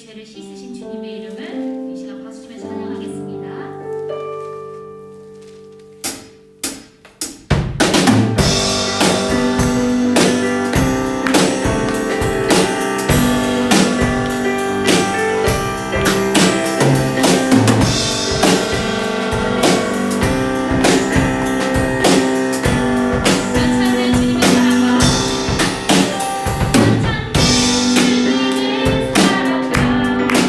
죄를 씻으신 주님의 이름을 이 시간 박수 치며 찬양하겠습니다. 찬양해 주님의 사랑과 찬양해 주님의 사랑과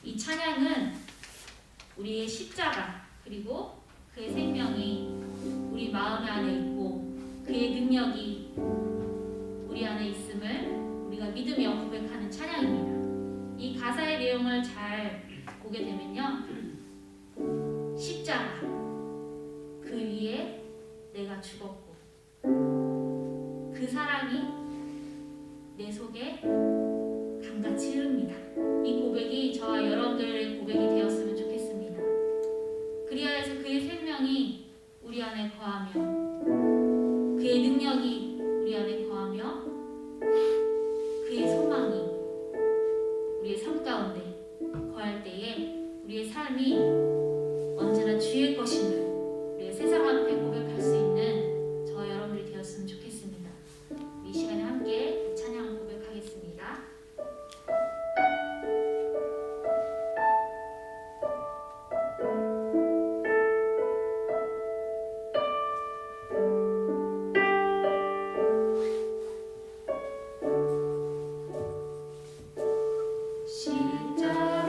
이 찬양은 우리의 십자가 그리고 그의 생명이 우리 마음 안에 있고 그의 능력이 우리 안에 있음을 우리가 믿으며 고백하는 찬양입니다. 이 가사의 내용을 잘 보게 되면요, 십자가 그 위에 내가 죽었고 그 사랑이 내 속에 강같이 흐릅니다. 이 고백이 저와 여러분들의 고백이 되었으면 좋겠습니다. 그리하여서 그의 생명이 우리 안에 거하며 그의 능력이 우리 안에 거하며 그의 소망이 우리의 삶 가운데 거할 때에 우리의 삶이 언제나 주의 것임을 우리의 세상 앞에 고백할 수 있는 저와 여러분들이 되었으면 좋겠습니다. 이 시간에 함께 찬양을 고백하겠습니다. 십자가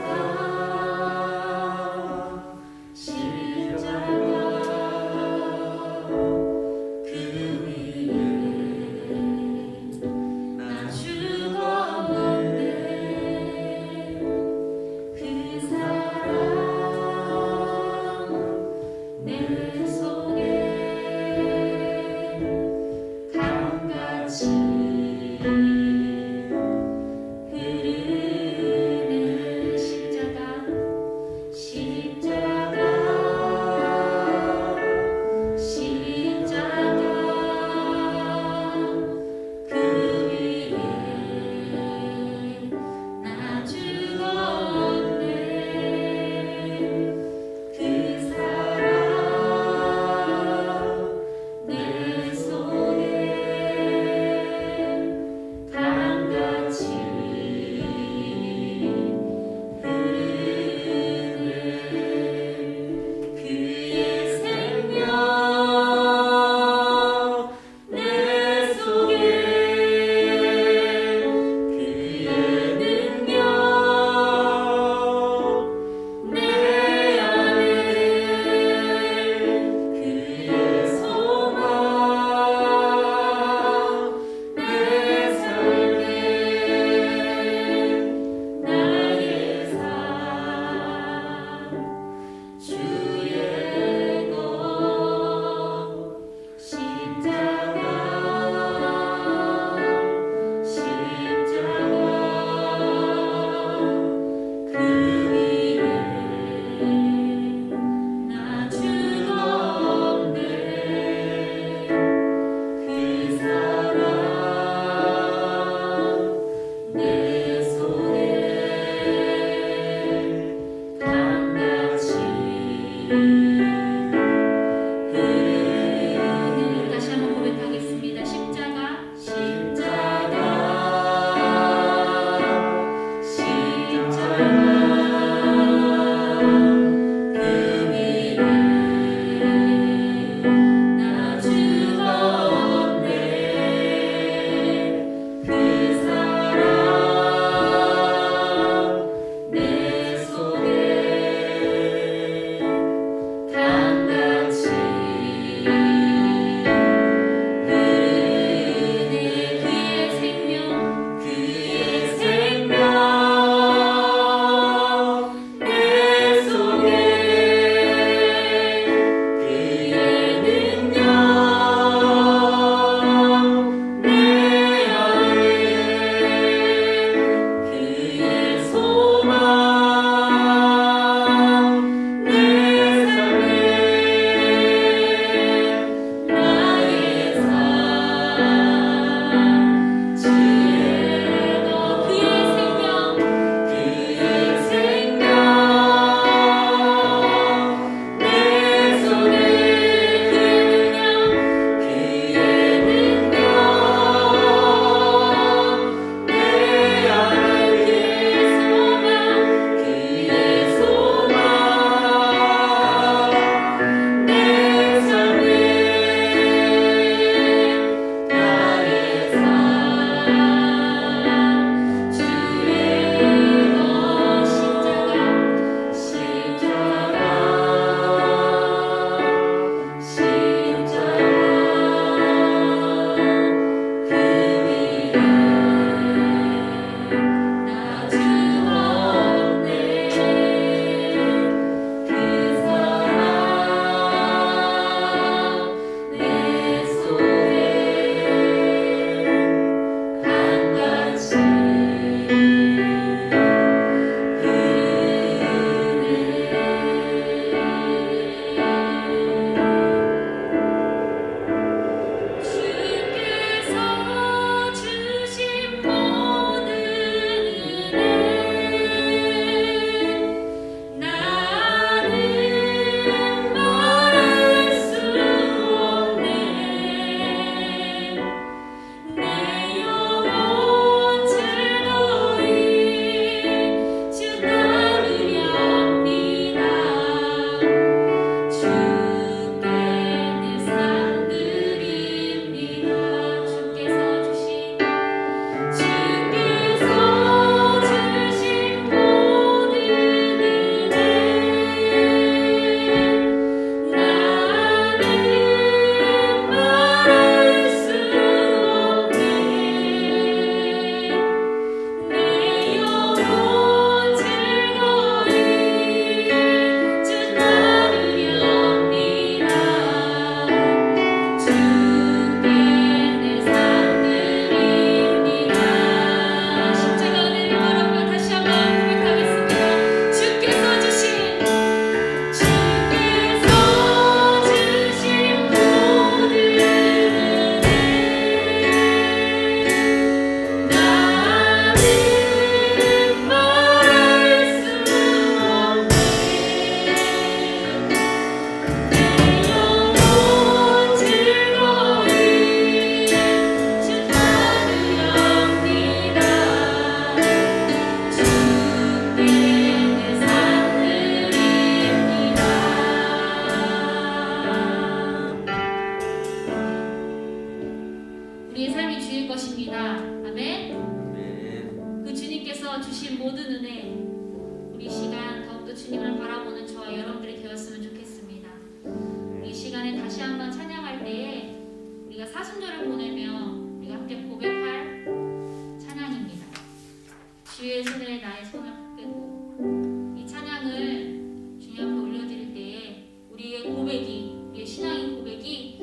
고백이, 우리의 신앙의 고백이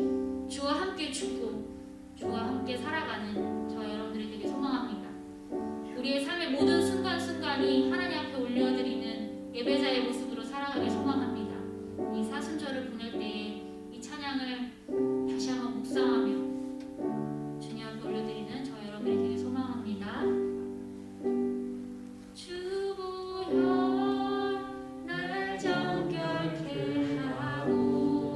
주와 함께 죽고 주와 함께 살아가는 저 여러분들이 되게 소망합니다. 우리의 삶의 모든 순간순간이 하나님 앞에 올려드리는 예배자의 모습으로 살아가길 소망합니다. 이 사순절을 보낼 때에 이 찬양을 다시 한번 묵상하며 주님 앞에 올려드리는 저 여러분들이 되게 소망합니다. 주보혈 날 정결케 하고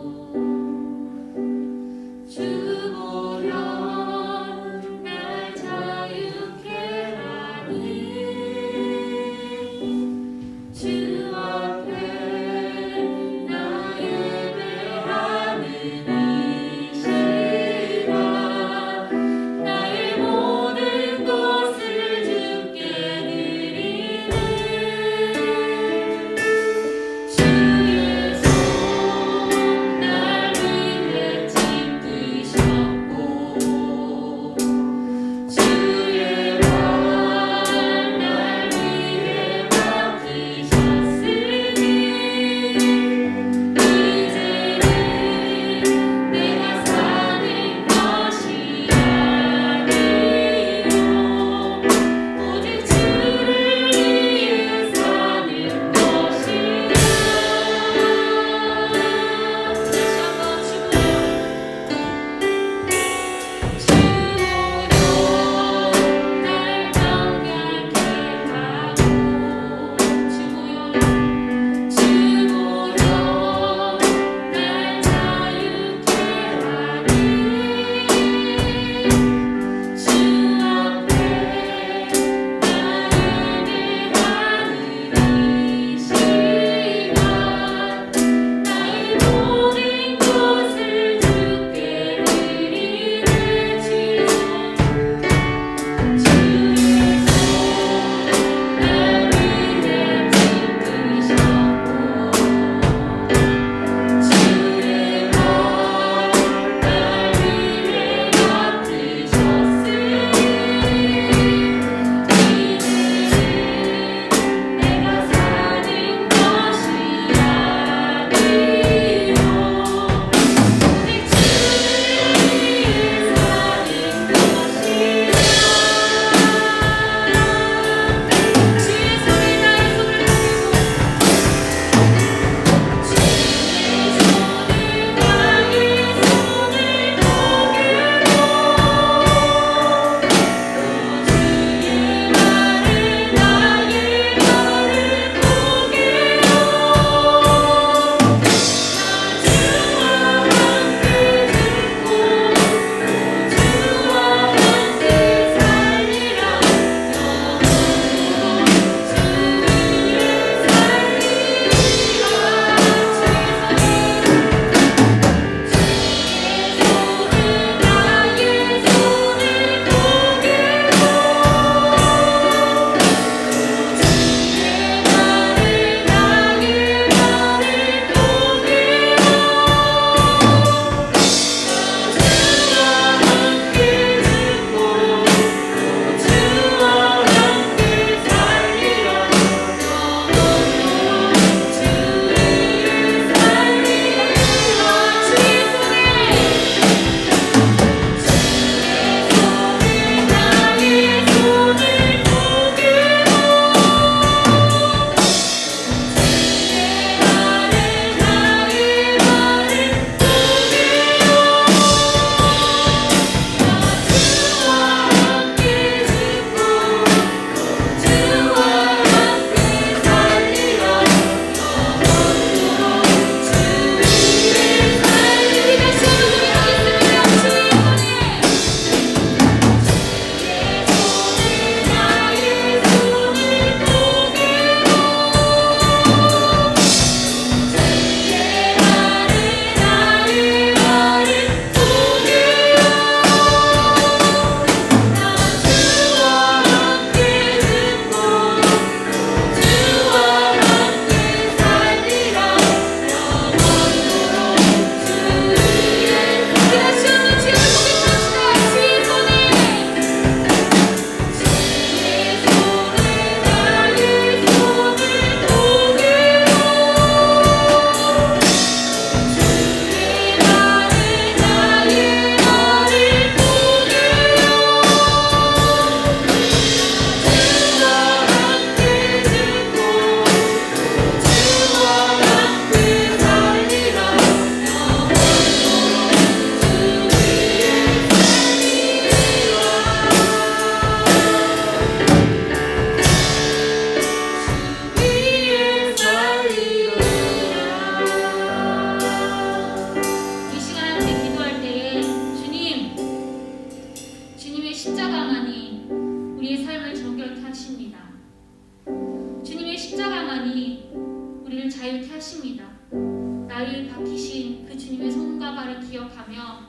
십자가 발을 기억하며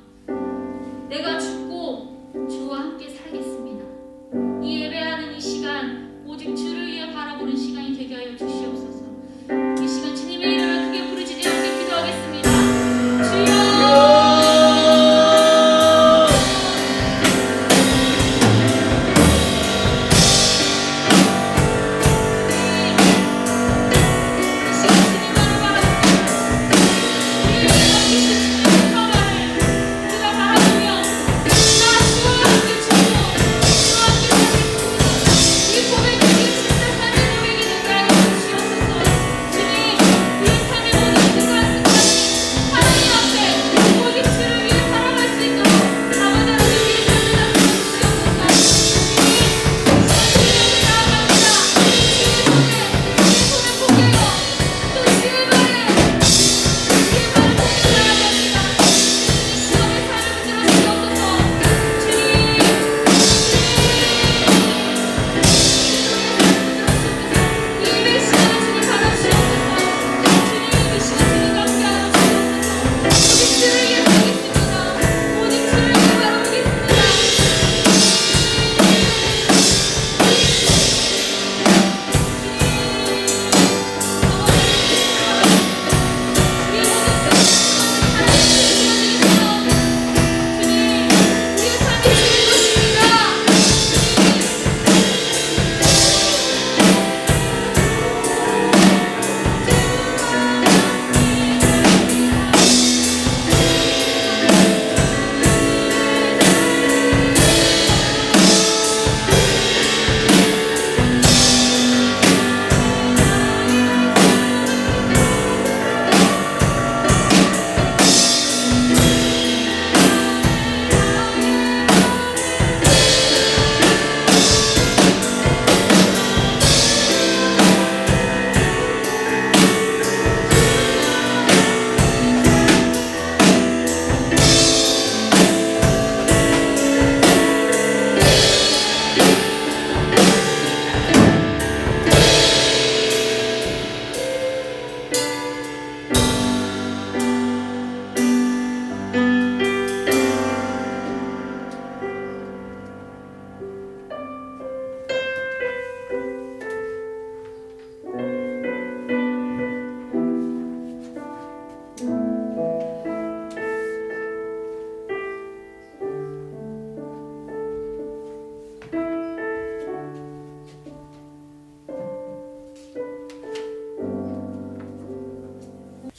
내가 죽고 주와 함께 살겠습니다. 이 예배하는 이 시간 오직 주를 위해 바라보는 시간이 되게 하여 주시옵소서. 이 시간 주님의 이름을 크게 부르짖으며 함께 기도하겠습니다. 주여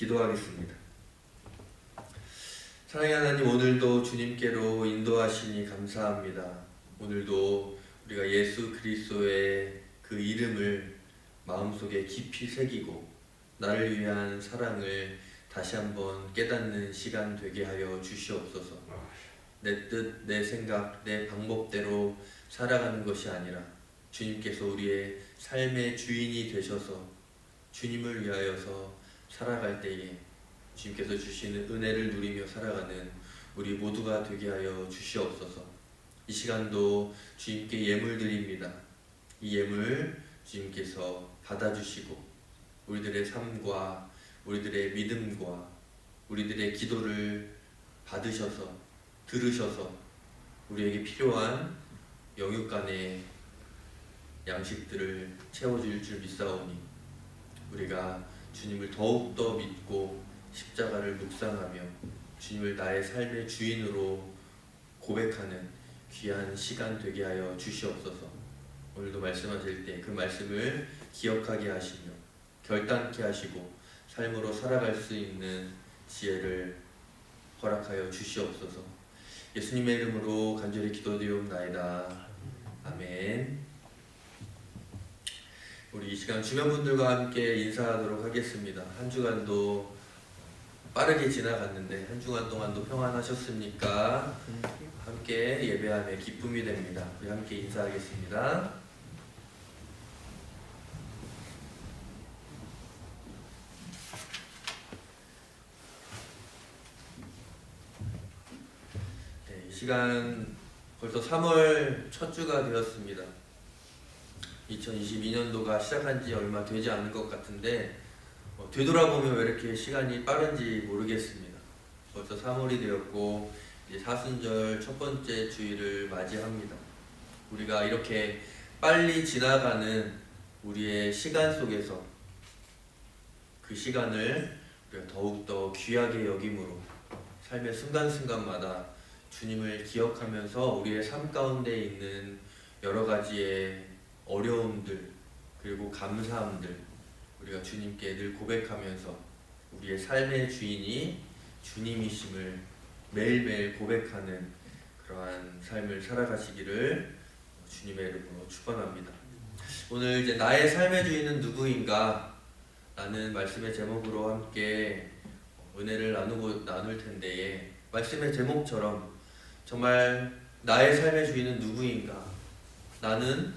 기도하겠습니다. 사랑의 하나님, 오늘도 주님께로 인도하시니 감사합니다. 오늘도 우리가 예수 그리스도의 그 이름을 마음속에 깊이 새기고 나를 위한 사랑을 다시 한번 깨닫는 시간 되게 하여 주시옵소서. 내 뜻, 내 생각, 내 방법대로 살아가는 것이 아니라 주님께서 우리의 삶의 주인이 되셔서 주님을 위하여서 살아갈 때에 주님께서 주시는 은혜를 누리며 살아가는 우리 모두가 되게 하여 주시옵소서. 이 시간도 주님께 예물 드립니다. 이 예물 주님께서 받아주시고 우리들의 삶과 우리들의 믿음과 우리들의 기도를 받으셔서 들으셔서 우리에게 필요한 영육간의 양식들을 채워줄 줄 믿사오니 우리가 주님을 더욱더 믿고 십자가를 묵상하며 주님을 나의 삶의 주인으로 고백하는 귀한 시간 되게 하여 주시옵소서. 오늘도 말씀하실 때 그 말씀을 기억하게 하시며 결단케 하시고 삶으로 살아갈 수 있는 지혜를 허락하여 주시옵소서. 예수님의 이름으로 간절히 기도드리옵나이다. 아멘. 우리 이 시간 주변 분들과 함께 인사하도록 하겠습니다. 한 주간도 빠르게 지나갔는데 한 주간 동안도 평안하셨습니까? 함께 예배함에 기쁨이 됩니다. 우리 함께 인사하겠습니다. 네, 이 시간 벌써 3월 첫 주가 되었습니다. 2022년도가 시작한 지 얼마 되지 않은 것 같은데 되돌아보면 왜 이렇게 시간이 빠른지 모르겠습니다. 벌써 3월이 되었고 이제 사순절 첫 번째 주일을 맞이합니다. 우리가 이렇게 빨리 지나가는 우리의 시간 속에서 그 시간을 우리가 더욱더 귀하게 여김으로 삶의 순간순간마다 주님을 기억하면서 우리의 삶 가운데 있는 여러 가지의 어려움들 그리고 감사함들 우리가 주님께 늘 고백하면서 우리의 삶의 주인이 주님이심을 매일매일 고백하는 그러한 삶을 살아가시기를 주님의 이름으로 축원합니다. 오늘 이제 나의 삶의 주인은 누구인가 라는 말씀의 제목으로 함께 은혜를 나눌 텐데, 말씀의 제목처럼 정말 나의 삶의 주인은 누구인가, 나는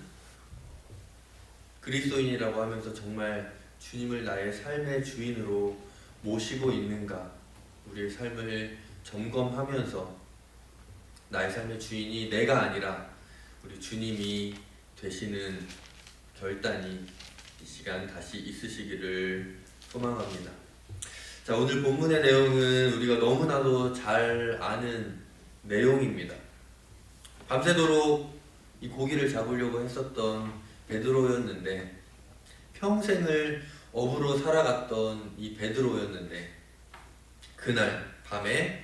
그리스도인이라고 하면서 정말 주님을 나의 삶의 주인으로 모시고 있는가, 우리의 삶을 점검하면서 나의 삶의 주인이 내가 아니라 우리 주님이 되시는 결단이 이 시간 다시 있으시기를 소망합니다. 자, 오늘 본문의 내용은 우리가 너무나도 잘 아는 내용입니다. 밤새도록 이 고기를 잡으려고 했었던 베드로였는데, 평생을 어부로 살아갔던 이 베드로였는데 그날 밤에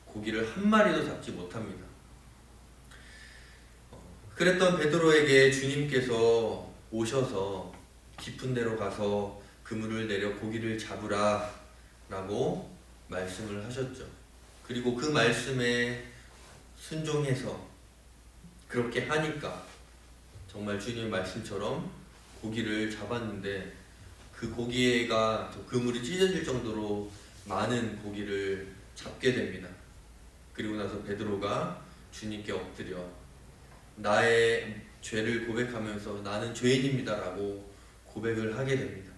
고기를 한 마리도 잡지 못합니다. 그랬던 베드로에게 주님께서 오셔서 깊은 데로 가서 그물을 내려 고기를 잡으라 라고 말씀을 하셨죠. 그리고 그 말씀에 순종해서 그렇게 하니까 정말 주님의 말씀처럼 고기를 잡았는데, 그 고기가 그물이 찢어질 정도로 많은 고기를 잡게 됩니다. 그리고 나서 베드로가 주님께 엎드려 나의 죄를 고백하면서 나는 죄인입니다 라고 고백을 하게 됩니다.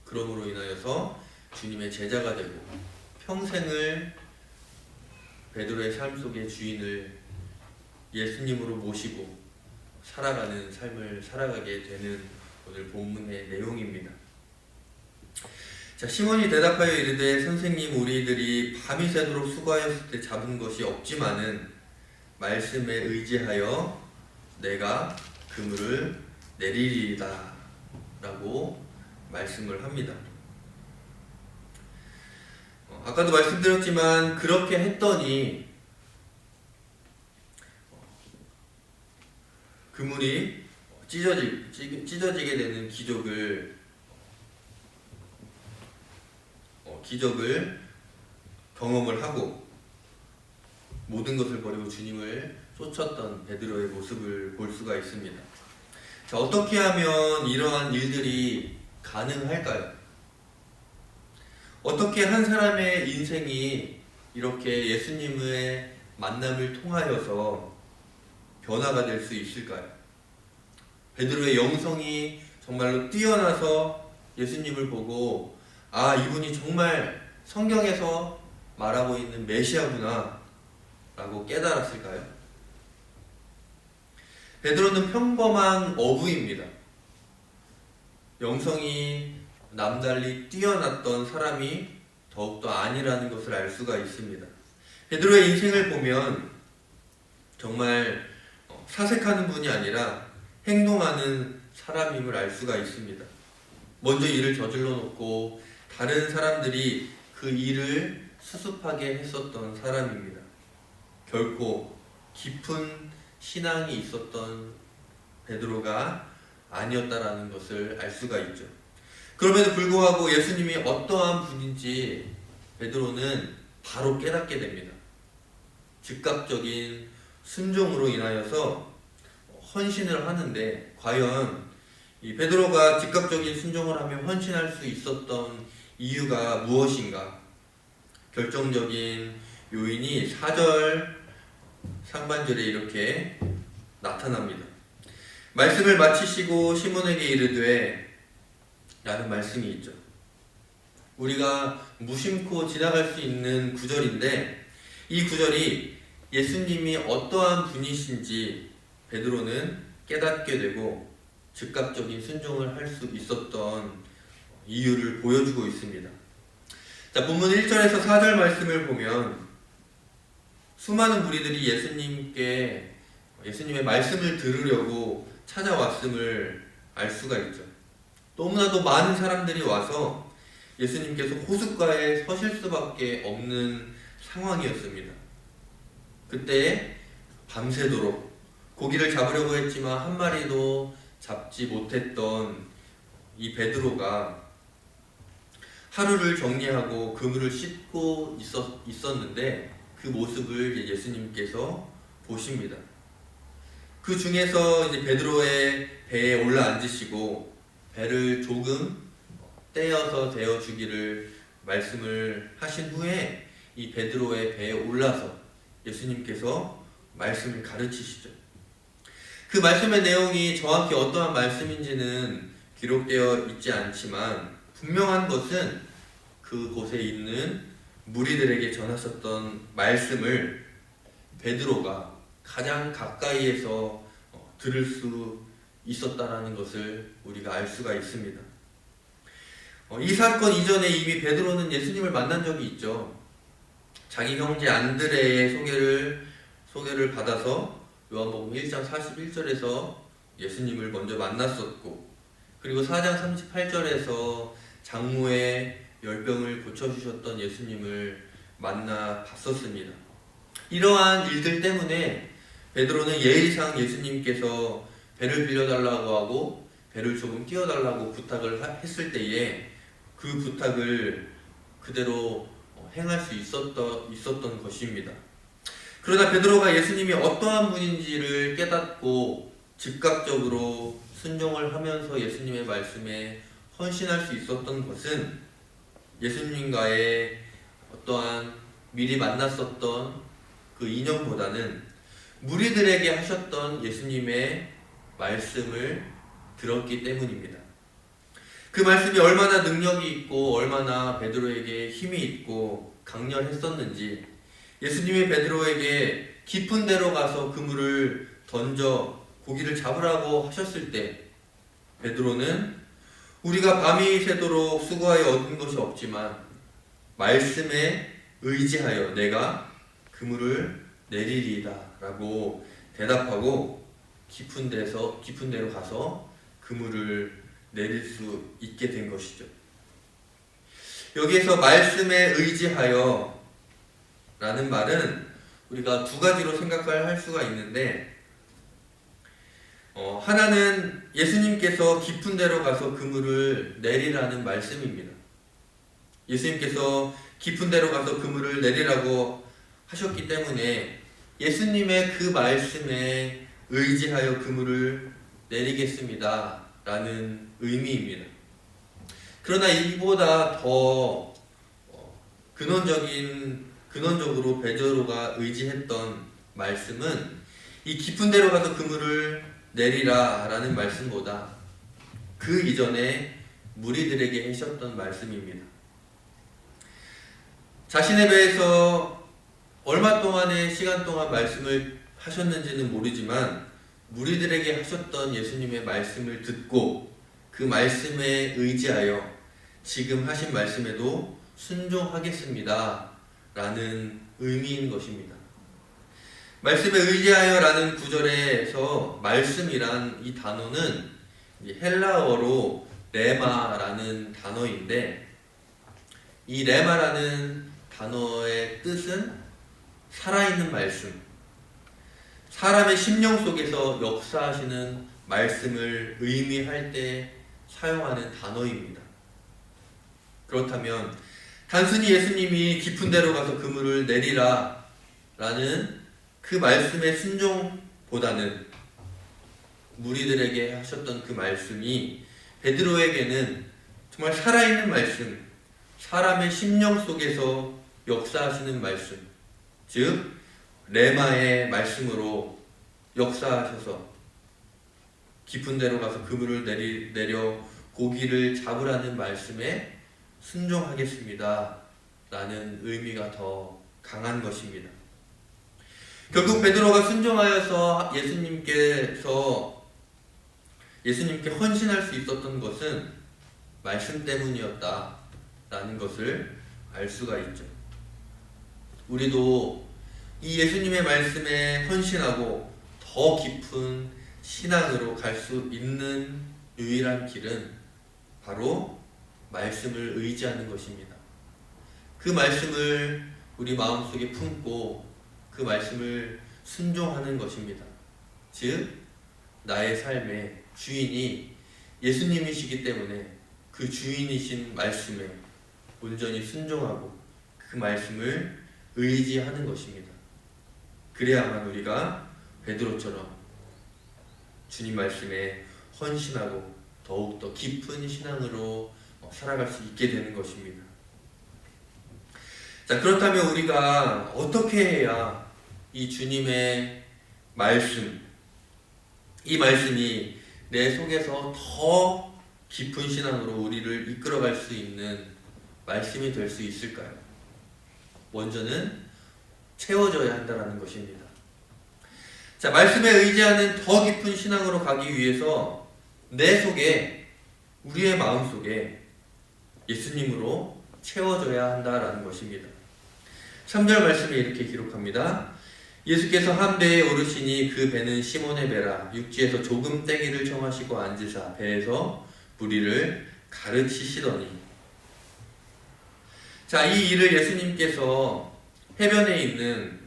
그러므로 인하여서 주님의 제자가 되고 평생을 베드로의 삶 속의 주인을 예수님으로 모시고 살아가는 삶을 살아가게 되는 오늘 본문의 내용입니다. 자, 시몬이 대답하여 이르되 선생님, 우리들이 밤이 새도록 수고하였을 때 잡은 것이 없지만은 말씀에 의지하여 내가 그물을 내리리이다 라고 말씀을 합니다. 아까도 말씀드렸지만 그렇게 했더니 그물이 찢어지게 되는 기적을 경험을 하고 모든 것을 버리고 주님을 쫓았던 베드로의 모습을 볼 수가 있습니다. 자, 어떻게 하면 이러한 일들이 가능할까요? 어떻게 한 사람의 인생이 이렇게 예수님의 만남을 통하여서 변화가 될 수 있을까요? 베드로의 영성이 정말로 뛰어나서 예수님을 보고 이분이 정말 성경에서 말하고 있는 메시아구나 라고 깨달았을까요? 베드로는 평범한 어부입니다. 영성이 남달리 뛰어났던 사람이 더욱더 아니라는 것을 알 수가 있습니다. 베드로의 인생을 보면 정말 사색하는 분이 아니라 행동하는 사람임을 알 수가 있습니다. 먼저 일을 저질러 놓고 다른 사람들이 그 일을 수습하게 했었던 사람입니다. 결코 깊은 신앙이 있었던 베드로가 아니었다라는 것을 알 수가 있죠. 그럼에도 불구하고 예수님이 어떠한 분인지 베드로는 바로 깨닫게 됩니다. 즉각적인 순종으로 인하여서 헌신을 하는데, 과연 이 베드로가 즉각적인 순종을 하며 헌신할 수 있었던 이유가 무엇인가? 결정적인 요인이 4절 상반절에 이렇게 나타납니다. 말씀을 마치시고 시몬에게 이르되 라는 말씀이 있죠. 우리가 무심코 지나갈 수 있는 구절인데, 이 구절이 예수님이 어떠한 분이신지 베드로는 깨닫게 되고 즉각적인 순종을 할 수 있었던 이유를 보여주고 있습니다. 자, 본문 1절에서 4절 말씀을 보면 수많은 무리들이 예수님의 말씀을 들으려고 찾아왔음을 알 수가 있죠. 너무나도 많은 사람들이 와서 예수님께서 호숫가에 서실 수밖에 없는 상황이었습니다. 그때 밤새도록 고기를 잡으려고 했지만 한 마리도 잡지 못했던 이 베드로가 하루를 정리하고 그물을 씻고 있었는데 그 모습을 예수님께서 보십니다. 그 중에서 이제 베드로의 배에 올라앉으시고 배를 조금 떼어서 데워주기를 말씀을 하신 후에 이 베드로의 배에 올라서 예수님께서 말씀을 가르치시죠. 그 말씀의 내용이 정확히 어떠한 말씀인지는 기록되어 있지 않지만 분명한 것은 그곳에 있는 무리들에게 전하셨던 말씀을 베드로가 가장 가까이에서 들을 수 있었다라는 것을 우리가 알 수가 있습니다. 이 사건 이전에 이미 베드로는 예수님을 만난 적이 있죠. 자기 형제 안드레의 소개를 받아서 요한복음 1장 41절에서 예수님을 먼저 만났었고, 그리고 4장 38절에서 장모의 열병을 고쳐주셨던 예수님을 만나 봤었습니다. 이러한 일들 때문에 베드로는 예의상 예수님께서 배를 빌려달라고 하고 배를 조금 띄워달라고 부탁을 했을 때에 그 부탁을 그대로 행할 수 있었던 것입니다. 그러나 베드로가 예수님이 어떠한 분인지를 깨닫고 즉각적으로 순종을 하면서 예수님의 말씀에 헌신할 수 있었던 것은 예수님과의 어떠한 미리 만났었던 그 인연보다는 무리들에게 하셨던 예수님의 말씀을 들었기 때문입니다. 그 말씀이 얼마나 능력이 있고 얼마나 베드로에게 힘이 있고 강렬했었는지 예수님이 베드로에게 깊은 데로 가서 그물을 던져 고기를 잡으라고 하셨을 때 베드로는 우리가 밤이 새도록 수고하여 얻은 것이 없지만 말씀에 의지하여 내가 그물을 내리리이다 라고 대답하고 깊은 데로 가서 그물을 내릴 수 있게 된 것이죠. 여기에서 말씀에 의지하여 라는 말은 우리가 두 가지로 생각할 수가 있는데, 하나는 예수님께서 깊은 데로 가서 그물을 내리라는 말씀입니다. 예수님께서 깊은 데로 가서 그물을 내리라고 하셨기 때문에 예수님의 그 말씀에 의지하여 그물을 내리겠습니다 라는 의미입니다. 그러나 이보다 더 근원적으로 베드로가 의지했던 말씀은 이 깊은 데로 가서 그물을 내리라 라는 말씀보다 그 이전에 무리들에게 하셨던 말씀입니다. 자신의 배에서 얼마 동안의 시간 동안 말씀을 하셨는지는 모르지만 무리들에게 하셨던 예수님의 말씀을 듣고 그 말씀에 의지하여 지금 하신 말씀에도 순종하겠습니다 라는 의미인 것입니다. 말씀에 의지하여 라는 구절에서 말씀이란 이 단어는 헬라어로 레마라는 단어인데, 이 레마라는 단어의 뜻은 살아있는 말씀, 사람의 심령 속에서 역사하시는 말씀을 의미할 때 사용하는 단어입니다. 그렇다면 단순히 예수님이 깊은 데로 가서 그물을 내리라 라는 그 말씀의 순종보다는 무리들에게 하셨던 그 말씀이 베드로에게는 정말 살아있는 말씀, 사람의 심령 속에서 역사하시는 말씀, 즉 레마의 말씀으로 역사하셔서 깊은 데로 가서 그물을 내려 고기를 잡으라는 말씀에 순종하겠습니다 라는 의미가 더 강한 것입니다. 결국 베드로가 순종하여서 예수님께 헌신할 수 있었던 것은 말씀 때문이었다 라는 것을 알 수가 있죠. 우리도 이 예수님의 말씀에 헌신하고 더 깊은 신앙으로 갈 수 있는 유일한 길은 바로 말씀을 의지하는 것입니다. 그 말씀을 우리 마음속에 품고 그 말씀을 순종하는 것입니다. 즉 나의 삶의 주인이 예수님이시기 때문에 그 주인이신 말씀에 온전히 순종하고 그 말씀을 의지하는 것입니다. 그래야만 우리가 베드로처럼 주님 말씀에 헌신하고 더욱더 깊은 신앙으로 살아갈 수 있게 되는 것입니다. 자, 그렇다면 우리가 어떻게 해야 이 주님의 말씀, 이 말씀이 내 속에서 더 깊은 신앙으로 우리를 이끌어갈 수 있는 말씀이 될 수 있을까요? 먼저는 채워져야 한다는 것입니다. 자, 말씀에 의지하는 더 깊은 신앙으로 가기 위해서 내 속에, 우리의 마음 속에 예수님으로 채워져야 한다라는 것입니다. 3절 말씀에 이렇게 기록합니다. 예수께서 한 배에 오르시니 그 배는 시몬의 배라. 육지에서 조금 떼기를 청하시고 앉으사 배에서 무리를 가르치시더니. 자, 이 일을 예수님께서 해변에 있는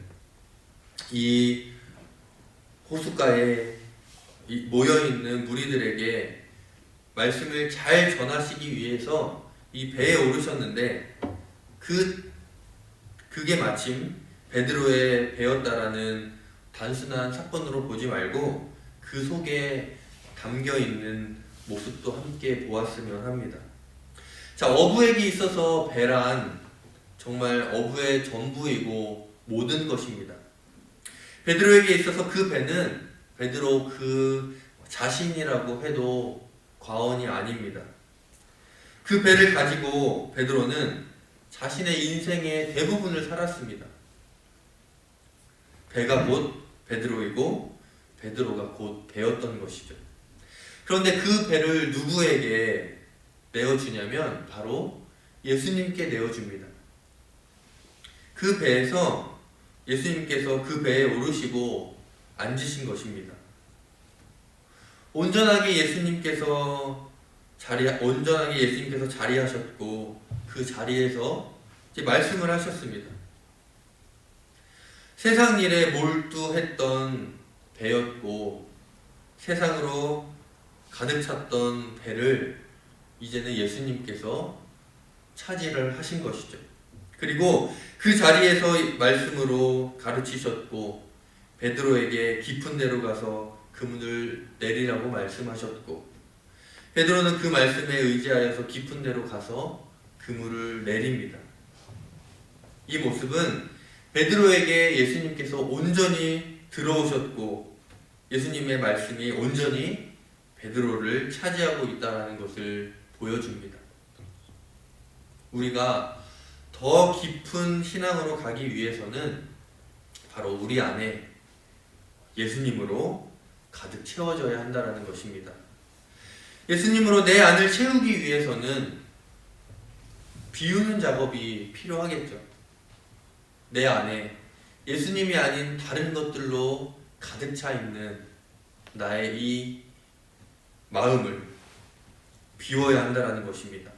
이 호숫가에 모여있는 무리들에게 말씀을 잘 전하시기 위해서 이 배에 오르셨는데 그게 마침 베드로의 배였다라는 단순한 사건으로 보지 말고 그 속에 담겨있는 모습도 함께 보았으면 합니다. 자, 어부에게 있어서 배란 정말 어부의 전부이고 모든 것입니다. 베드로에게 있어서 그 배는 베드로 그 자신이라고 해도 과언이 아닙니다. 그 배를 가지고 베드로는 자신의 인생의 대부분을 살았습니다. 배가 곧 베드로이고 베드로가 곧 배였던 것이죠. 그런데 그 배를 누구에게 내어주냐면 바로 예수님께 내어줍니다. 그 배에서 예수님께서 그 배에 오르시고 앉으신 것입니다. 온전하게 예수님께서 자리하셨고 그 자리에서 이제 말씀을 하셨습니다. 세상 일에 몰두했던 배였고 세상으로 가득 찼던 배를 이제는 예수님께서 차지를 하신 것이죠. 그리고 그 자리에서 말씀으로 가르치셨고 베드로에게 깊은 데로 가서 그물을 내리라고 말씀하셨고 베드로는 그 말씀에 의지하여서 깊은 데로 가서 그물을 내립니다. 이 모습은 베드로에게 예수님께서 온전히 들어오셨고 예수님의 말씀이 온전히 베드로를 차지하고 있다는 것을 보여줍니다. 우리가 더 깊은 신앙으로 가기 위해서는 바로 우리 안에 예수님으로 가득 채워져야 한다는 것입니다. 예수님으로 내 안을 채우기 위해서는 비우는 작업이 필요하겠죠. 내 안에 예수님이 아닌 다른 것들로 가득 차 있는 나의 이 마음을 비워야 한다는 것입니다.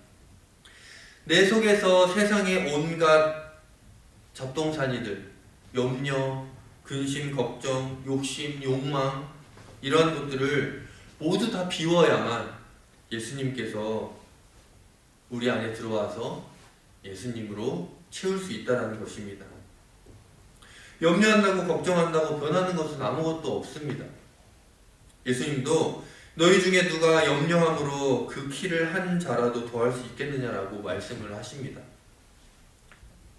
내 속에서 세상의 온갖 잡동사니들, 염려, 근심, 걱정, 욕심, 욕망 이러한 것들을 모두 다 비워야만 예수님께서 우리 안에 들어와서 예수님으로 채울 수 있다는 것입니다. 염려한다고 걱정한다고 변하는 것은 아무것도 없습니다. 예수님도 너희 중에 누가 염려함으로 그 키를 한 자라도 더할 수 있겠느냐라고 말씀을 하십니다.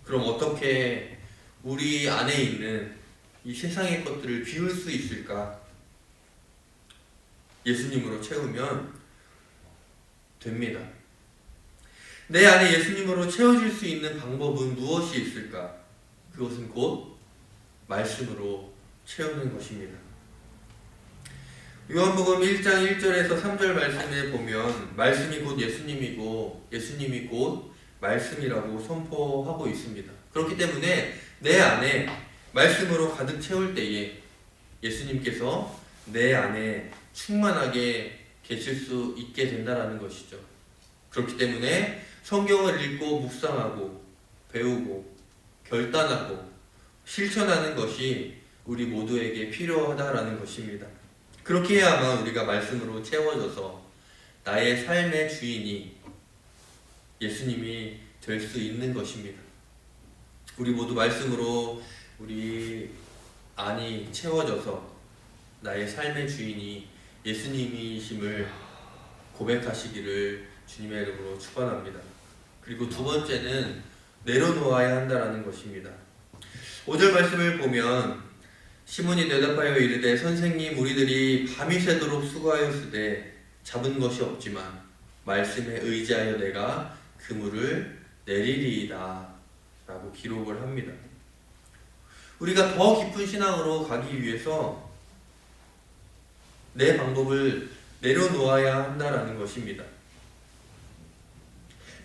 그럼 어떻게 우리 안에 있는 이 세상의 것들을 비울 수 있을까? 예수님으로 채우면 됩니다. 내 안에 예수님으로 채워질 수 있는 방법은 무엇이 있을까? 그것은 곧 말씀으로 채우는 것입니다. 요한복음 1장 1절에서 3절 말씀에 보면 말씀이 곧 예수님이고 예수님이 곧 말씀이라고 선포하고 있습니다. 그렇기 때문에 내 안에 말씀으로 가득 채울 때에 예수님께서 내 안에 충만하게 계실 수 있게 된다라는 것이죠. 그렇기 때문에 성경을 읽고 묵상하고 배우고 결단하고 실천하는 것이 우리 모두에게 필요하다라는 것입니다. 그렇게 해야만 우리가 말씀으로 채워져서 나의 삶의 주인이 예수님이 될 수 있는 것입니다. 우리 모두 말씀으로 우리 안이 채워져서 나의 삶의 주인이 예수님이심을 고백하시기를 주님의 이름으로 축원합니다. 그리고 두 번째는 내려놓아야 한다라는 것입니다. 5절 말씀을 보면 시몬이 대답하여 이르되 선생님 우리들이 밤이 새도록 수고하였으되 잡은 것이 없지만 말씀에 의지하여 내가 그물을 내리리이다 라고 기록을 합니다. 우리가 더 깊은 신앙으로 가기 위해서 내 방법을 내려놓아야 한다라는 것입니다.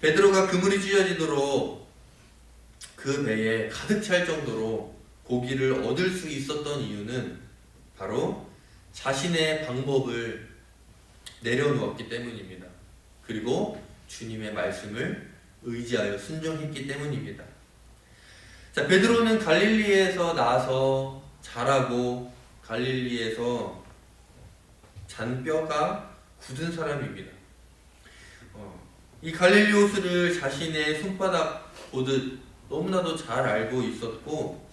베드로가 그물이 찢어지도록 그 배에 가득 찰 정도로 고기를 얻을 수 있었던 이유는 바로 자신의 방법을 내려놓았기 때문입니다. 그리고 주님의 말씀을 의지하여 순종했기 때문입니다. 자, 베드로는 갈릴리에서 나서 자라고 갈릴리에서 잔뼈가 굳은 사람입니다. 이 갈릴리 호수를 자신의 손바닥 보듯 너무나도 잘 알고 있었고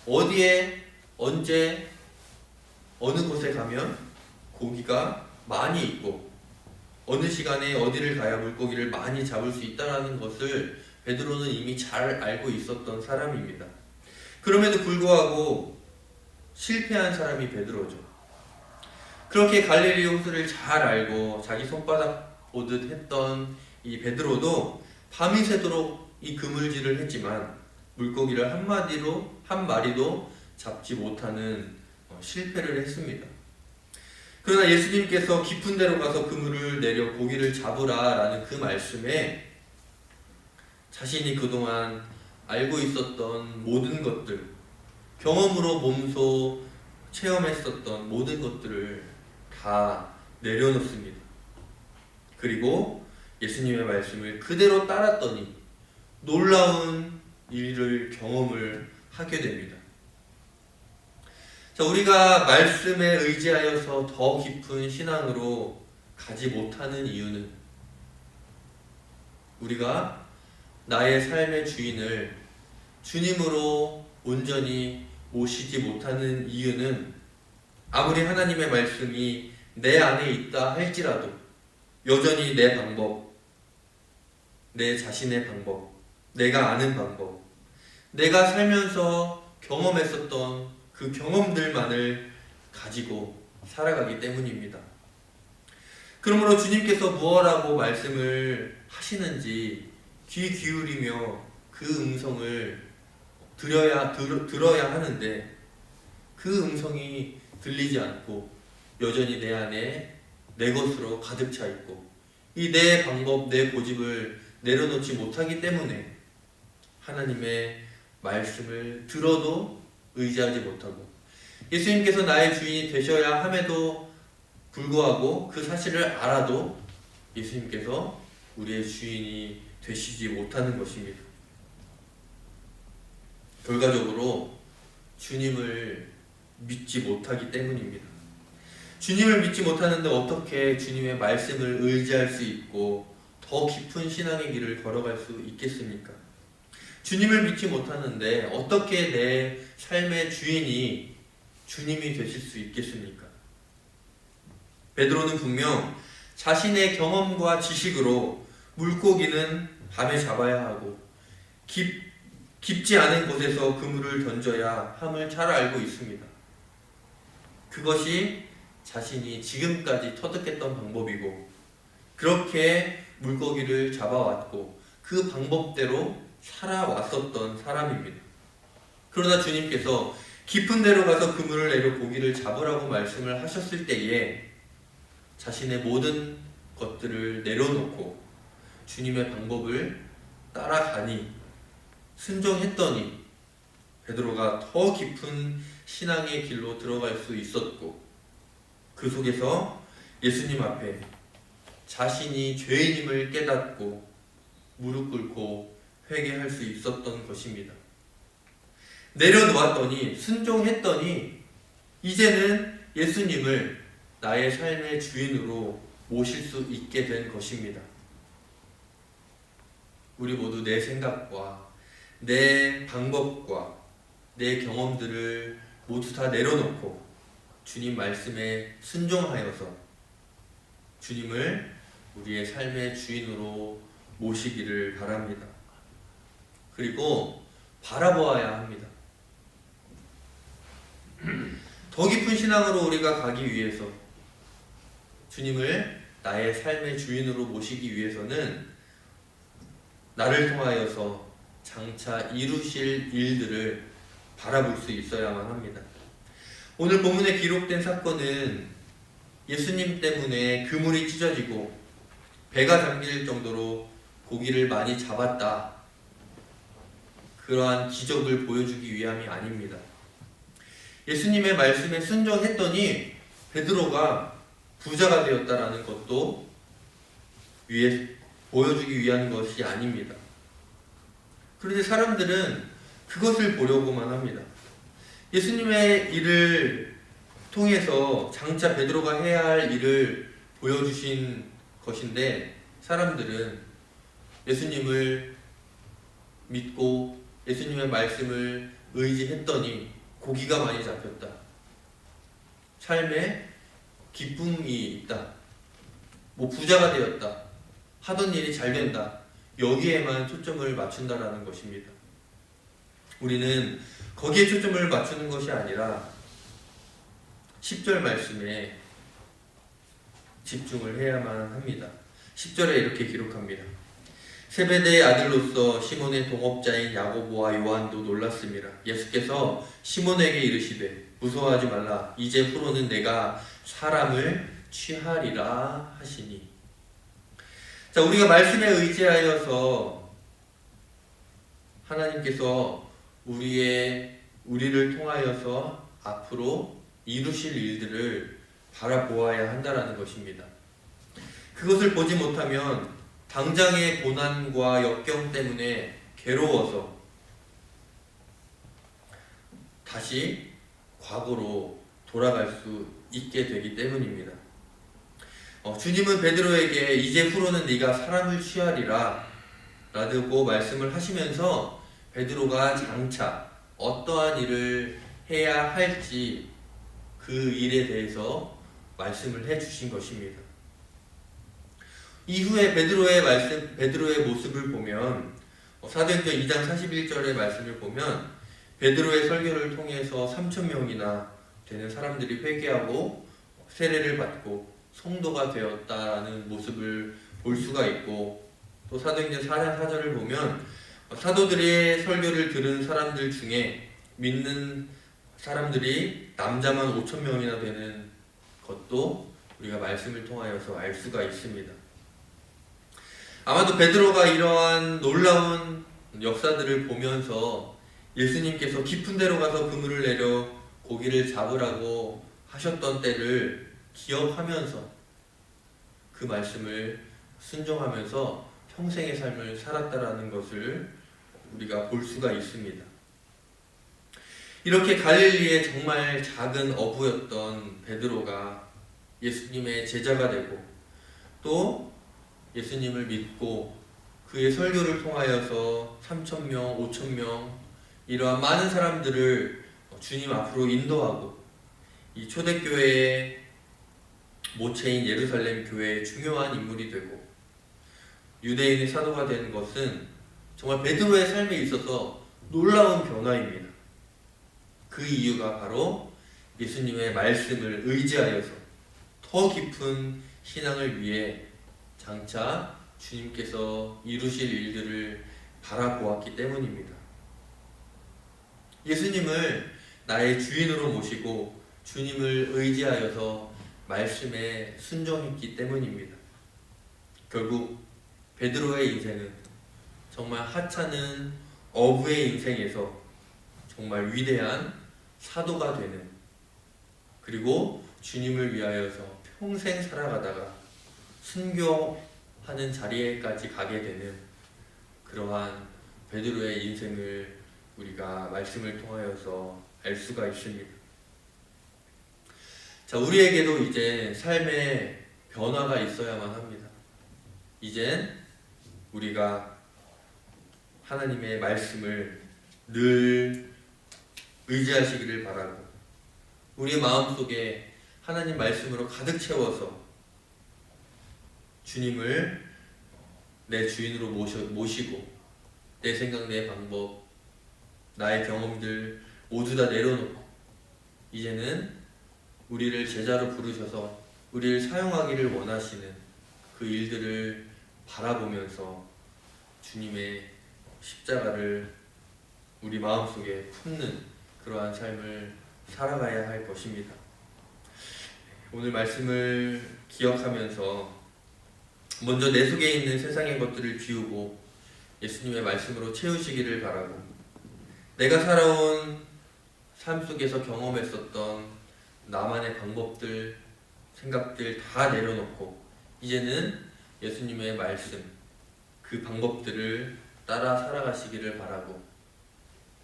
어디에 언제 어느 곳에 가면 고기가 많이 있고 어느 시간에 어디를 가야 물고기를 많이 잡을 수 있다는 것을 베드로는 이미 잘 알고 있었던 사람입니다. 그럼에도 불구하고 실패한 사람이 베드로죠. 그렇게 갈릴리 호수를 잘 알고 자기 손바닥 보듯 했던 이 베드로도 밤이 새도록 이 그물질을 했지만 물고기를 한 마리도 잡지 못하는 실패를 했습니다. 그러나 예수님께서 깊은 데로 가서 그물을 내려 고기를 잡으라 라는 그 말씀에 자신이 그동안 알고 있었던 모든 것들, 경험으로 몸소 체험했었던 모든 것들을 다 내려놓습니다. 그리고 예수님의 말씀을 그대로 따랐더니 놀라운 일을 경험을 하게 됩니다. 자, 우리가 말씀에 의지하여서 더 깊은 신앙으로 가지 못하는 이유는 우리가 나의 삶의 주인을 주님으로 온전히 모시지 못하는 이유는 아무리 하나님의 말씀이 내 안에 있다 할지라도 여전히 내 방법, 내 자신의 방법, 내가 아는 방법, 내가 살면서 경험했었던 그 경험들만을 가지고 살아가기 때문입니다. 그러므로 주님께서 무엇라고 말씀을 하시는지 귀 기울이며 그 음성을 들어야 하는데 그 음성이 들리지 않고 여전히 내 안에 내 것으로 가득 차 있고 이 내 방법, 내 고집을 내려놓지 못하기 때문에 하나님의 말씀을 들어도 의지하지 못하고 예수님께서 나의 주인이 되셔야 함에도 불구하고 그 사실을 알아도 예수님께서 우리의 주인이 되시지 못하는 것입니다. 결과적으로 주님을 믿지 못하기 때문입니다. 주님을 믿지 못하는데 어떻게 주님의 말씀을 의지할 수 있고 더 깊은 신앙의 길을 걸어갈 수 있겠습니까? 주님을 믿지 못하는데 어떻게 내 삶의 주인이 주님이 되실 수 있겠습니까? 베드로는 분명 자신의 경험과 지식으로 물고기는 밤에 잡아야 하고 깊지 않은 곳에서 그물을 던져야 함을 잘 알고 있습니다. 그것이 자신이 지금까지 터득했던 방법이고 그렇게 물고기를 잡아왔고 그 방법대로 살아왔었던 사람입니다. 그러나 주님께서 깊은 데로 가서 그물을 내려 고기를 잡으라고 말씀을 하셨을 때에 자신의 모든 것들을 내려놓고 주님의 방법을 따라가니 순종했더니 베드로가 더 깊은 신앙의 길로 들어갈 수 있었고 그 속에서 예수님 앞에 자신이 죄인임을 깨닫고 무릎 꿇고 회개할 수 있었던 것입니다. 내려놓았더니 순종했더니 이제는 예수님을 나의 삶의 주인으로 모실 수 있게 된 것입니다. 우리 모두 내 생각과 내 방법과 내 경험들을 모두 다 내려놓고 주님 말씀에 순종하여서 주님을 우리의 삶의 주인으로 모시기를 바랍니다. 그리고 바라보아야 합니다. 더 깊은 신앙으로 우리가 가기 위해서 주님을 나의 삶의 주인으로 모시기 위해서는 나를 통하여서 장차 이루실 일들을 바라볼 수 있어야만 합니다. 오늘 본문에 기록된 사건은 예수님 때문에 그물이 찢어지고 배가 잠길 정도로 고기를 많이 잡았다, 그러한 기적을 보여주기 위함이 아닙니다. 예수님의 말씀에 순종했더니 베드로가 부자가 되었다라는 것도 보여주기 위한 것이 아닙니다. 그런데 사람들은 그것을 보려고만 합니다. 예수님의 일을 통해서 장차 베드로가 해야 할 일을 보여주신 것인데 사람들은 예수님을 믿고 예수님의 말씀을 의지했더니 고기가 많이 잡혔다, 삶에 기쁨이 있다, 부자가 되었다, 하던 일이 잘 된다, 여기에만 초점을 맞춘다라는 것입니다. 우리는 거기에 초점을 맞추는 것이 아니라 10절 말씀에 집중을 해야만 합니다. 10절에 이렇게 기록합니다. 세베대의 아들로서 시몬의 동업자인 야고보와 요한도 놀랐습니다. 예수께서 시몬에게 이르시되 무서워하지 말라, 이제 후로는 내가 사람을 취하리라 하시니. 자, 우리가 말씀에 의지하여서 하나님께서 우리를 통하여서 앞으로 이루실 일들을 바라보아야 한다라는 것입니다. 그것을 보지 못하면 당장의 고난과 역경 때문에 괴로워서 다시 과거로 돌아갈 수 있게 되기 때문입니다. 주님은 베드로에게 이제 후로는 네가 사람을 취하리라 라고 말씀을 하시면서 베드로가 장차 어떠한 일을 해야 할지 그 일에 대해서 말씀을 해주신 것입니다. 이후에 베드로의 모습을 보면 사도행전 2장 41절의 말씀을 보면 베드로의 설교를 통해서 3,000명이나 되는 사람들이 회개하고 세례를 받고 성도가 되었다는 모습을 볼 수가 있고, 또 사도행전 4장 4절을 보면 사도들의 설교를 들은 사람들 중에 믿는 사람들이 남자만 5,000명이나 되는 것도 우리가 말씀을 통하여서 알 수가 있습니다. 아마도 베드로가 이러한 놀라운 역사들을 보면서 예수님께서 깊은 데로 가서 그물을 내려 고기를 잡으라고 하셨던 때를 기억하면서 그 말씀을 순종하면서 평생의 삶을 살았다라는 것을 우리가 볼 수가 있습니다. 이렇게 갈릴리의 정말 작은 어부였던 베드로가 예수님의 제자가 되고 또 예수님을 믿고 그의 설교를 통하여서 3,000명, 5,000명 이러한 많은 사람들을 주님 앞으로 인도하고 이 초대교회의 모체인 예루살렘 교회의 중요한 인물이 되고 유대인의 사도가 된 것은 정말 베드로의 삶에 있어서 놀라운 변화입니다. 그 이유가 바로 예수님의 말씀을 의지하여서 더 깊은 신앙을 위해 장차 주님께서 이루실 일들을 바라보았기 때문입니다. 예수님을 나의 주인으로 모시고 주님을 의지하여서 말씀에 순종했기 때문입니다. 결국 베드로의 인생은 정말 하찮은 어부의 인생에서 정말 위대한 사도가 되는, 그리고 주님을 위하여서 평생 살아가다가 순교하는 자리에까지 가게 되는 그러한 베드로의 인생을 우리가 말씀을 통하여서 알 수가 있습니다. 자, 우리에게도 이제 삶의 변화가 있어야만 합니다. 이젠 우리가 하나님의 말씀을 늘 의지하시기를 바라고, 우리의 마음속에 하나님 말씀으로 가득 채워서 주님을 내 주인으로 모시고 내 생각, 내 방법, 나의 경험들 모두 다 내려놓고 이제는 우리를 제자로 부르셔서 우리를 사용하기를 원하시는 그 일들을 바라보면서 주님의 십자가를 우리 마음속에 품는 그러한 삶을 살아가야 할 것입니다. 오늘 말씀을 기억하면서 먼저 내 속에 있는 세상의 것들을 비우고 예수님의 말씀으로 채우시기를 바라고, 내가 살아온 삶 속에서 경험했었던 나만의 방법들, 생각들 다 내려놓고 이제는 예수님의 말씀, 그 방법들을 따라 살아가시기를 바라고,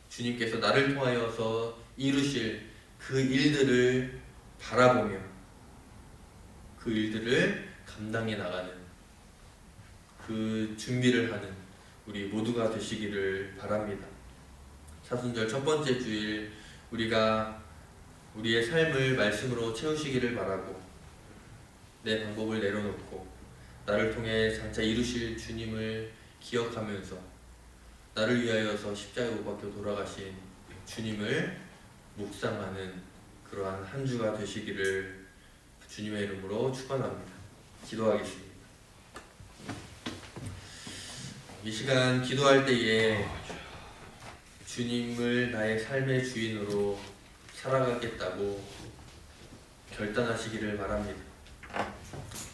주님께서 나를 통하여서 이루실 그 일들을 바라보며 그 일들을 감당해 나가는 그 준비를 하는 우리 모두가 되시기를 바랍니다. 사순절 첫 번째 주일 우리가 우리의 삶을 말씀으로 채우시기를 바라고, 내 방법을 내려놓고 나를 통해 장차 이루실 주님을 기억하면서 나를 위하여서 십자가에 못 박혀 돌아가신 주님을 묵상하는 그러한 한 주가 되시기를 주님의 이름으로 축원합니다. 기도하겠습니다. 이 시간 기도할 때에 주님을 나의 삶의 주인으로 살아가겠다고 결단하시기를 바랍니다.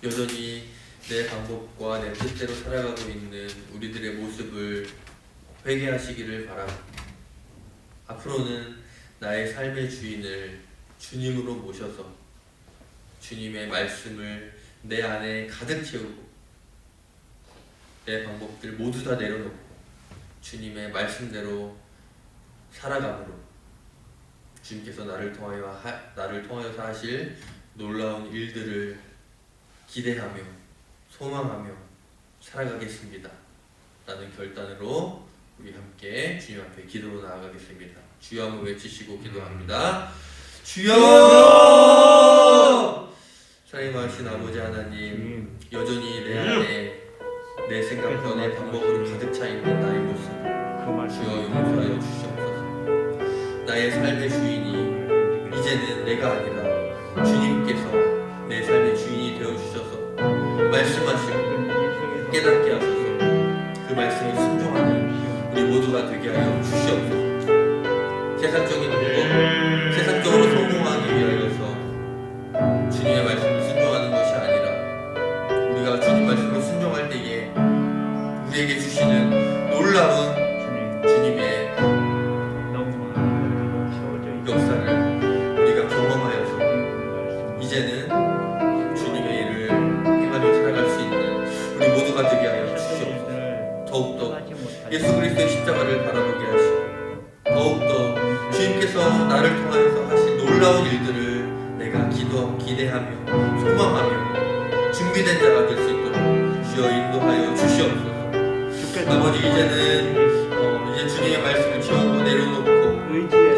여전히 내 방법과 내 뜻대로 살아가고 있는 우리들의 모습을 회개하시기를 바랍니다. 앞으로는 나의 삶의 주인을 주님으로 모셔서 주님의 말씀을 내 안에 가득 채우고 내 방법들 모두 다 내려놓고 주님의 말씀대로 살아감으로 주님께서 나를 통하여서 하실 놀라운 일들을 기대하며 소망하며 살아가겠습니다. 라는 결단으로 우리 함께 주님 앞에 기도로 나아가겠습니다. 주여 한번 외치시고 기도합니다. 주여! 사랑이 많으신 아버지 하나님, 여전히 내 안에 내 생각과 내 방법으로 가득 차 있는 나의 모습 주여 용서하여 주시옵소서. 나의 삶의 주인이 이제는 내가 아니라 주님께서 내 삶의 주인이 되어주셔서 말씀하시고 깨닫게 하소서. 그 말씀에 순종하는 우리 모두가 되게 하여 주시옵소서. 세상적인 방법, 세상적으로 성공하기 위하여서 주님의 말씀을 순종하는 것이 아니라 우리가 주님 말씀을 순종할 때에 우리에게 주시는 놀라운 주님의 역사를 우리가 경험하여서 이제는 주님의 일을 행하며 살아갈 수 있는 우리 모두가 되게 하여 주시옵소서. 더욱더 예수 그리스도의 십자가를 바라보게 하시고 더욱더 주님께서 나를 통하여서 하신 놀라운 일들을 내가 기대하며 소망하며 준비된 자가 될 수 있도록 주여 인도하여 주시옵소서. 아버지, 이제는 이제 주님의 말씀을 채우고 내려놓고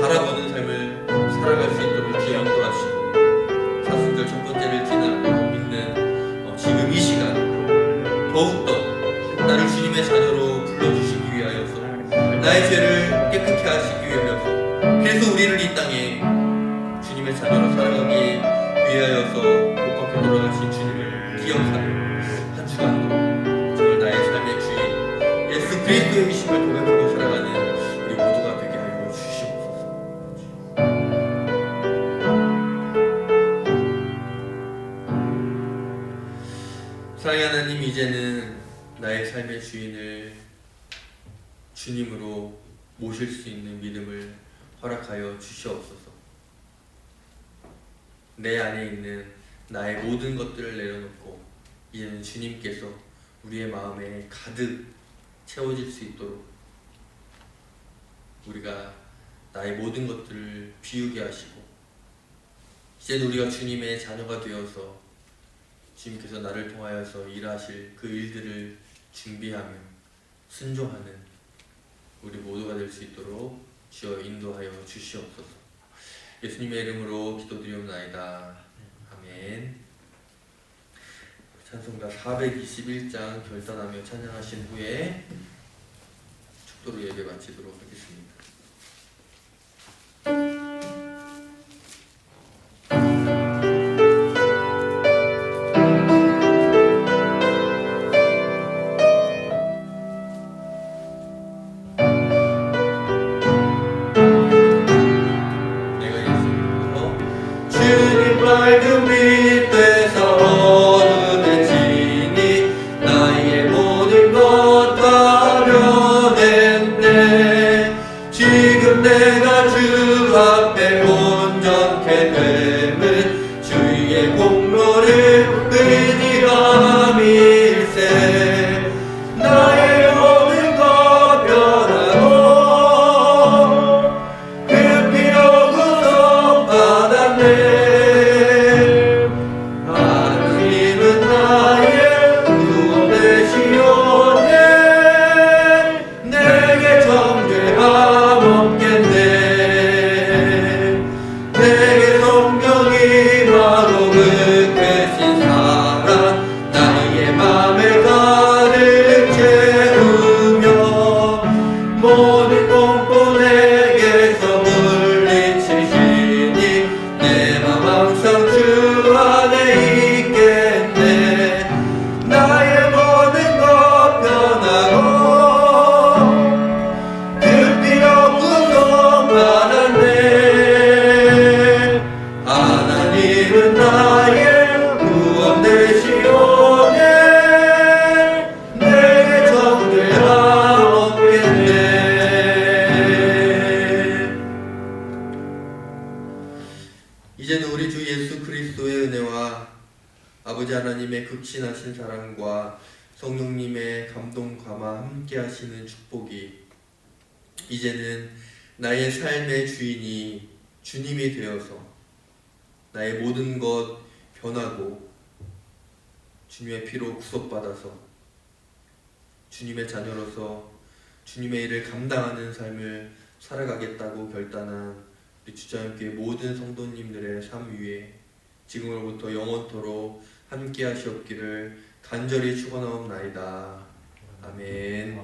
바라보는 삶을 살아갈 수 있도록 주여 인도하시고, 사순절 첫 번째를 지나고 있는 지금 이 시간 더욱더 나를 주님의 자녀로 불러주시기 위하여서 나의 죄를 깨끗게 하시기 위하여서, 그래서 우리를 이 땅에 주님의 자녀로 살아가기 위하여서 못 박혀 돌아가신 주님을 기억하는 한 주간도 정말 나의 삶의 주인 예수 그리스도의 이심을 고백하고 살아가는 우리 모두가 되게 하여 주시옵소서. 사랑의 하나님, 이제는 나의 삶의 주인을 주님으로 모실 수 있는 믿음을 허락하여 주시옵소서. 내 안에 있는 나의 모든 것들을 내려놓고 이제는 주님께서 우리의 마음에 가득 채워질 수 있도록 우리가 나의 모든 것들을 비우게 하시고 이제는 우리가 주님의 자녀가 되어서 주님께서 나를 통하여서 일하실 그 일들을 준비하며 순종하는 우리 모두가 될 수 있도록 주여 인도하여 주시옵소서. 예수님의 이름으로 기도드리옵나이다. 아멘. 찬송가 421장 결단하며 찬양하신 후에 축도로 예배 마치도록 하겠습니다. 주님 밝은 빛 되사 어둠에 지니 나의 모든 것 가려냈네. 지금 내가 주 앞에 온전케 됨은 주의 공로를 의지함일세. 나의 모든 것 변하고 그 피로 구속 받았네. 하느님은 나의 구원 되시오네. 내게 정죄함 없겠네. 내게 성령이 마로 그대신 사랑 나의 맘에 가득 채우며 모든 공포 내게서 물리치시니 내 맘 항상 주 안에 있겠네. 나의 모든 것 변하고 그 피로 구속받았네. 하나님은 나의 구원 되시오네. 내게 정죄함 없겠네. 이제는 우리 주 예수 그리스도의 은혜와 아버지 하나님의 극진하신 사랑과 성령님의 감동 감화 함께 하시는 축복이 이제는 나의 삶의 주인이 주님이 되어서 나의 모든 것 변하고 주님의 피로 구속받아서 주님의 자녀로서 주님의 일을 감당하는 삶을 살아가겠다고 결단한 우리 주자님께 모든 성도님들의 삶 위에 지금으로부터 영원토록 함께 하시옵기를 간절히 축원하옵나이다. 아멘.